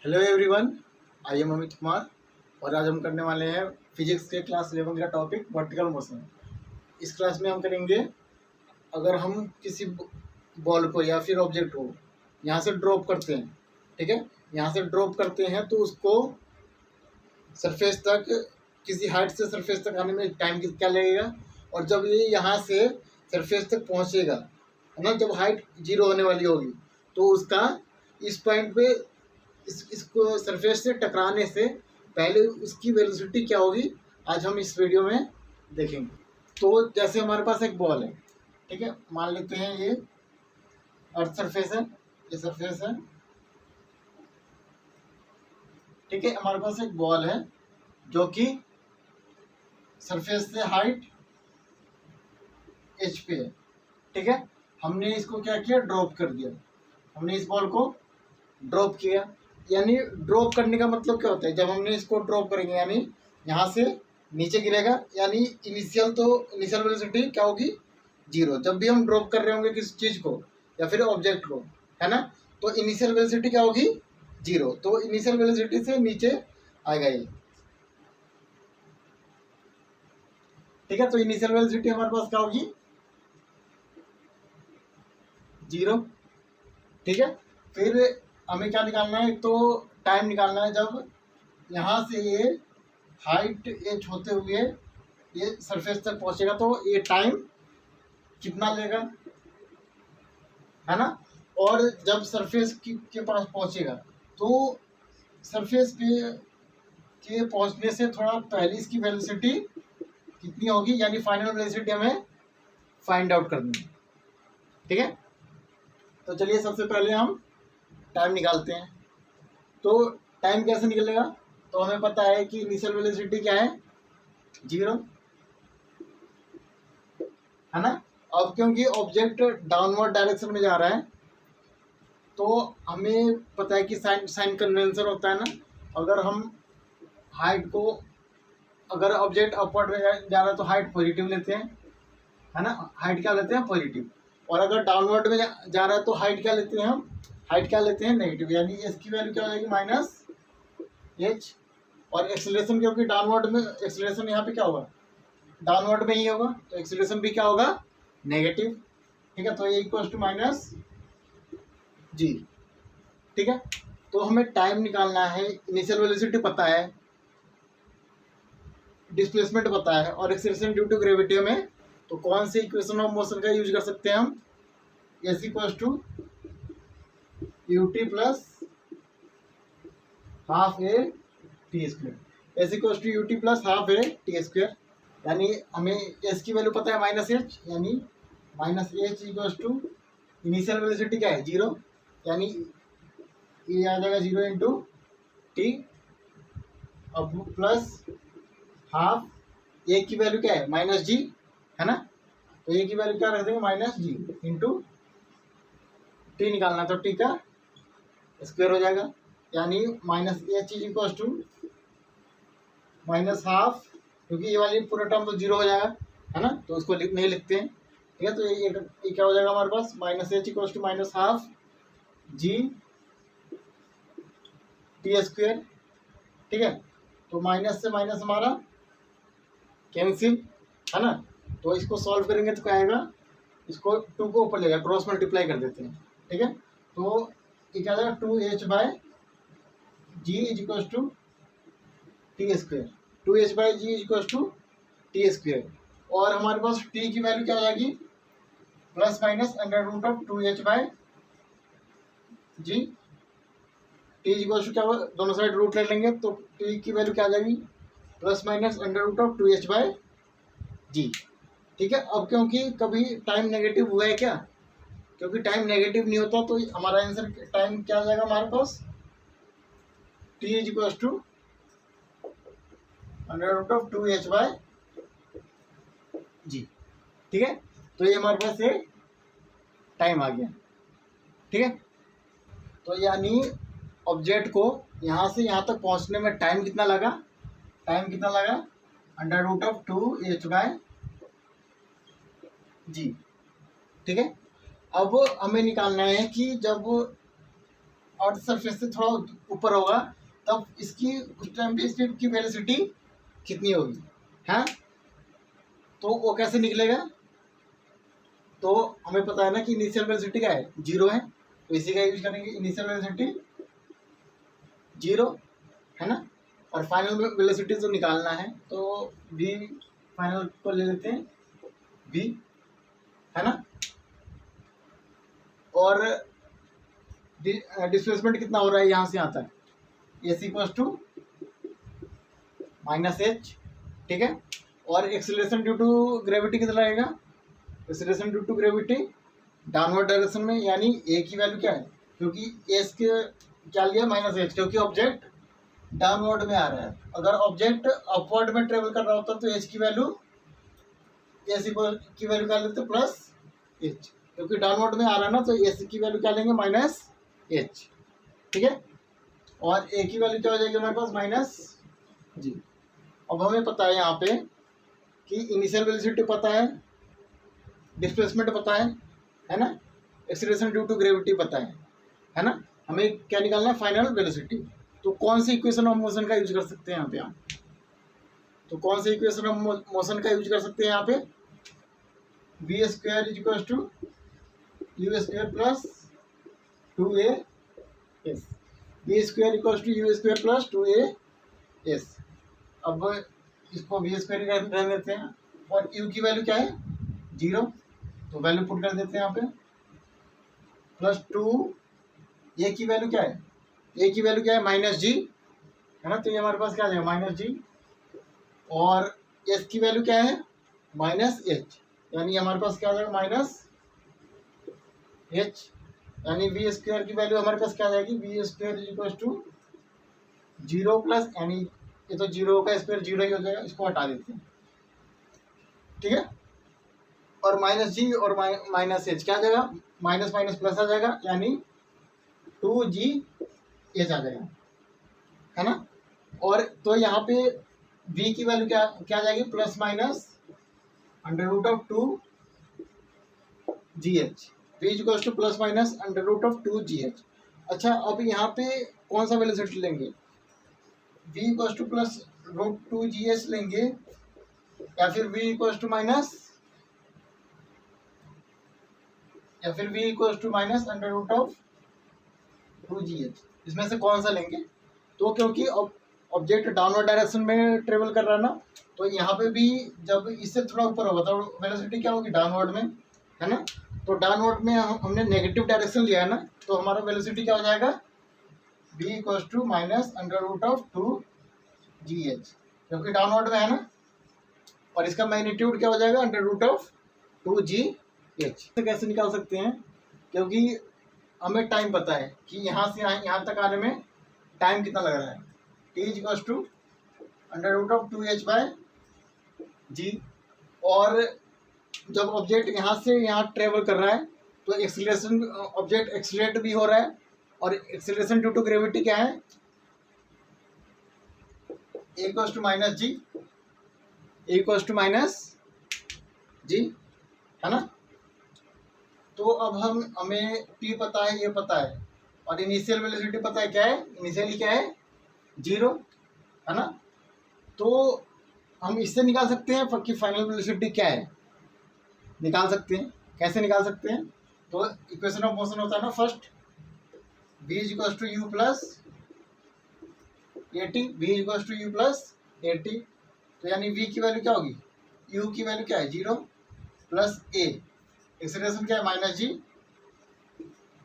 Hello everyone, I am Amit Kumar और आज हम करने वाले हैं फिजिक्स के क्लास 11 का टॉपिक वर्टिकल मोशन। इस क्लास में हम करेंगे, अगर हम किसी बॉल को या फिर ऑब्जेक्ट को यहाँ से ड्रॉप करते हैं, ठीक है, यहाँ से ड्रॉप करते हैं तो उसको सरफेस तक, किसी हाइट से सरफेस तक आने में टाइम क्या लगेगा, और जब ये यहाँ से सरफेस तक पहुँचेगा, है ना, जब हाइट 0 होने वाली होगी तो उसका इस पॉइंट पे इसको सरफेस से टकराने से पहले उसकी वेलोसिटी क्या होगी, आज हम इस वीडियो में देखेंगे। तो जैसे हमारे पास एक बॉल है, ठीक है, मान लेते हैं ये अर्थ सरफेस है, ये सरफेस है, ठीक है। हमारे पास एक बॉल है जो कि सरफेस से हाइट h पे है, ठीक है। हमने इसको क्या किया, ड्रॉप कर दिया, हमने इस बॉल को ड्रॉप किया। यानी ड्रॉप करने का मतलब क्या होता है, जब हमने इसको ड्रॉप करेंगे यानी यहाँ से नीचे गिरेगा, यानी इनिशियल वेलोसिटी क्या होगी, 0। जब भी हम ड्रॉप कर रहे होंगे किसी चीज़ को या फिर ऑब्जेक्ट को, है ना, तो इनिशियल वेलोसिटी क्या होगी, 0। तो इनिशियल वेलोसिटी से नीचे आएगा ये, ठीक है। तो इनिशियल वेलोसिटी हमारे पास क्या होगी, 0, ठीक है। फिर हमें क्या निकालना है, तो टाइम निकालना है जब यहाँ से ये हाइट h होते हुए ये सरफेस तक पहुँचेगा, तो ये टाइम कितना लेगा, है ना। और जब सरफेस के पास पहुँचेगा तो सरफेस के पहुँचने से थोड़ा पहले इसकी वेलोसिटी कितनी होगी, यानी फाइनल वेलोसिटी हमें फाइंड आउट करनी है, ठीक है। तो चलिए सबसे पहले हम टाइम निकालते हैं। तो टाइम कैसे निकलेगा, तो हमें पता है कि इनिशियल वेलोसिटी क्या है, 0, है ना। अब क्योंकि ऑब्जेक्ट डाउनवर्ड डायरेक्शन में जा रहा है तो हमें पता है कि साइन कन्वेंशन होता है ना। अगर हम हाइट को, अगर ऑब्जेक्ट अपवर्ड में जा रहा है तो हाइट पॉजिटिव लेते हैं, है ना, हाइट क्या लेते हैं, पॉजिटिव। और अगर डाउनवर्ड में जा रहा है तो हाइट क्या लेते हैं, हम हाइट क्या लेते हैं, नेगेटिव। यानी इसकी वैल्यू क्या हो जाएगी, -h। और एक्सेलरेशन, क्योंकि डाउनवर्ड में एक्सेलरेशन यहाँ पे क्या होगा, डाउनवर्ड में ही होगा, तो एक्सेलरेशन भी क्या होगा, नेगेटिव, ठीक है। तो ये इक्वल टू -g, ठीक है। तो हमें टाइम निकालना है, इनिशियल वेलोसिटी पता है, डिस्प्लेसमेंट पता है, और एक्सेलरेशन ड्यू टू ग्रेविटी में, तो कौन सी इक्वेशन ऑफ मोशन का यूज कर सकते हैं हम, s equal to ut plus half a t square, s equal to ut plus half a t square. यानी हमें s की वैल्यू पता है -h, यानी -h equal to initial velocity क्या है, 0, यानी ये आ जाएगा 0 इंटू टी, अब प्लस हाफ ए की वैल्यू क्या है, -g, है ना। तो ए की वैल्यू क्या रख देंगे, -g इंटू टी निकालना, तो टी का स्क्वायर हो जाएगा, यानी -h इक्वल टू -हाफ, क्योंकि ये वाली पूरा टर्म तो 0 हो जाएगा, है ना, तो उसको नहीं लिखते हैं, ठीक है। तो ये क्या हो जाएगा हमारे पास, -h equal to -half g t square, ठीक है। तो माइनस से माइनस हमारा कैंसिल, है ना। तो इसको सॉल्व करेंगे तो क्या आएगा, इसको 2 को ऊपर लेगा, क्रॉस मल्टीप्लाई कर देते हैं, ठीक है। तो ये क्या आएगा, 2h by g is equal to t square, 2h by g is equal to t square. और हमारे पास t की वैल्यू क्या हो जाएगी, plus minus √2h by g, t is equal to क्या होगा, दोनों साइड रूट ले लेंगे तो t की वैल्यू क्या आ जाएगी, plus minus √2h by g, ठीक है। अब क्योंकि कभी टाइम नेगेटिव हुआ है क्या, क्योंकि टाइम नेगेटिव नहीं होता तो हमारा आंसर टाइम क्या आ जाएगा हमारे पास, t is equal to √2h by g, ठीक है। तो ये हमारे पास ये टाइम आ गया, ठीक है। तो यानी ऑब्जेक्ट को यहाँ से यहाँ तक पहुँचने में टाइम कितना लगा, टाइम कितना लगा, √2h बाय जी, ठीक है। अब हमें निकालना है कि जब आउटर सरफेस से थोड़ा ऊपर होगा, तब इसकी उस टाइम पे इसकी वेलोसिटी कितनी होगी, है। तो वो कैसे निकलेगा, तो हमें पता है ना कि इनिशियल वेलोसिटी क्या है, 0 है, तो इसी का यूज करेंगे, इनिशियल वेलोसिटी 0, है ना। और फाइनल वेलोसिटी तो निकालना है, तो v फाइनल को ले लेते हैं v, है ना। और डिस्प्लेसमेंट कितना हो रहा है यहाँ से यहाँ तक, एस इक्वल्स टू -h, ठीक है। और एक्सेलरेशन ड्यू टू ग्रेविटी कितना रहेगा, acceleration due to gravity downward direction में, यानी a की वैल्यू क्या है, क्योंकि s के क्या लिया -h, क्योंकि ऑब्जेक्ट डाउनवर्ड में आ रहा है। अगर ऑब्जेक्ट अपवर्ड में ट्रेवल कर रहा होता तो h की वैल्यू, s की वैल्यू क्या लेते +h, क्योंकि डाउनवर्ड में आ रहा है ना, तो s की वैल्यू क्या लेंगे -h, ठीक है। और a की वैल्यू क्या हो जाएगी हमारे पास -g। अब हमें पता है यहाँ पे कि इनिशियल वेलोसिटी पता है, डिस्प्लेसमेंट पता है ना, एक्सीलरेशन ड्यू टू ग्रेविटी पता है ना। हमें क्या निकालना है, फाइनल वेलोसिटी। तो कौन सी इक्वेशन ऑफ मोशन का यूज कर सकते हैं यहाँ पे, तो कौन सी इक्वेशन ऑफ मोशन का यूज कर सकते हैं यहाँ पे, v square is equal to u square plus 2as, v square equal to u square plus 2as। अब इसको v स्क्वायर रहने देते हैं, और u की वैल्यू क्या है 0, तो वैल्यू पुट कर देते हैं यहाँ पे, प्लस 2 a की वैल्यू क्या है, a की वैल्यू क्या है -g, है ना। तो ये हमारे पास क्या आ जाएगा -g, और s की वैल्यू क्या है -h, यानी हमारे पास क्या आ जाएगा -h, यानी v स्क्वायर की वैल्यू हमारे पास क्या आ जाएगी, v square is equal to 0 plus, यानी ये तो 0 का स्क्वायर 0 ही हो जाएगा, इसको हटा देते हैं, ठीक है। और -g और -h क्या आ जाएगा, माइनस माइनस प्लस आ जाएगा, यानी 2gh आ जाएगा, है ना। और तो यहाँ पे v की वैल्यू क्या क्या आ जाएगी, ±√2gh, v equals to ±√2gh। अच्छा, अब यहाँ पे कौन सा वेलोसिटी लेंगे, v इक्वल्स टू +√2gh लेंगे, या फिर v इक्वल्स टू -√2gh, इसमें से कौन सा लेंगे। तो क्योंकि ऑब्जेक्ट डाउनवर्ड डायरेक्शन में ट्रेवल कर रहा है ना, तो यहाँ पे भी जब इससे थोड़ा ऊपर होगा तो वेलोसिटी क्या होगी डाउनवर्ड में, है ना। तो डाउनवर्ड में हमने नेगेटिव डायरेक्शन लिया है ना, तो हमारा वेलोसिटी क्या हो जाएगा, v इक्वल्स टू -√2gh, क्योंकि डाउनवर्ड में है ना, और इसका मैग्नीट्यूड क्या हो जाएगा √2gh। तो कैसे निकाल सकते हैं, क्योंकि हमें टाइम पता है कि यहाँ से यहाँ तक आने में टाइम कितना लग रहा है, t इक्वल्स टू √2h/g। और जब ऑब्जेक्ट यहाँ से यहाँ ट्रेवल कर रहा है तो एक्सीलरेशन, ऑब्जेक्ट एक्सीलरेट भी हो रहा है, और एक्सीलरेशन ड्यू टू ग्रेविटी क्या है, a इक्वल्स टू -g, है ना। तो अब हमें t पता है, ये पता है, और इनिशियल वेलोसिटी पता है, क्या है इनिशियली, क्या है 0, है ना। तो हम इससे निकाल सकते हैं कि फाइनल वेलोसिटी क्या है, निकाल सकते हैं। कैसे निकाल सकते हैं, तो इक्वेशन ऑफ मोशन होता है ना, first v equals to u plus at, v equals to u plus at, तो यानी v की वैल्यू क्या होगी, u की वैल्यू क्या है 0 प्लस a, एक्सेलरेशन क्या है -g,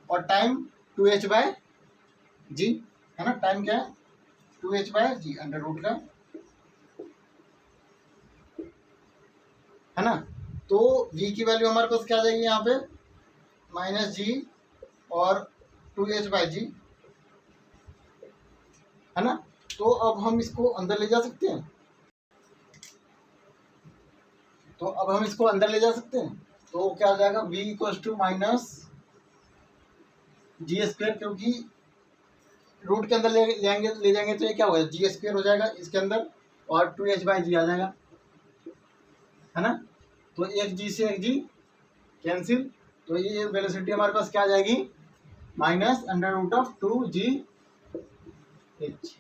और टाइम 2h/g, है ना। टाइम क्या है 2h/g √ का, है ना। तो v की वैल्यू हमारे पास क्या आ जाएगी यहाँ पे -g और 2h/g, है ना। तो अब हम इसको अंदर ले जा सकते हैं, तो क्या हो जाएगा, v इक्वल्स टू -g², क्योंकि रूट के अंदर ले जाएंगे तो ये क्या होगा, g² हो जाएगा इसके अंदर, और 2h/g आ जाएगा, है ना। तो एक g से एक g कैंसिल, तो ये वेलोसिटी हमारे पास क्या आ जाएगी minus under root of 2 g H.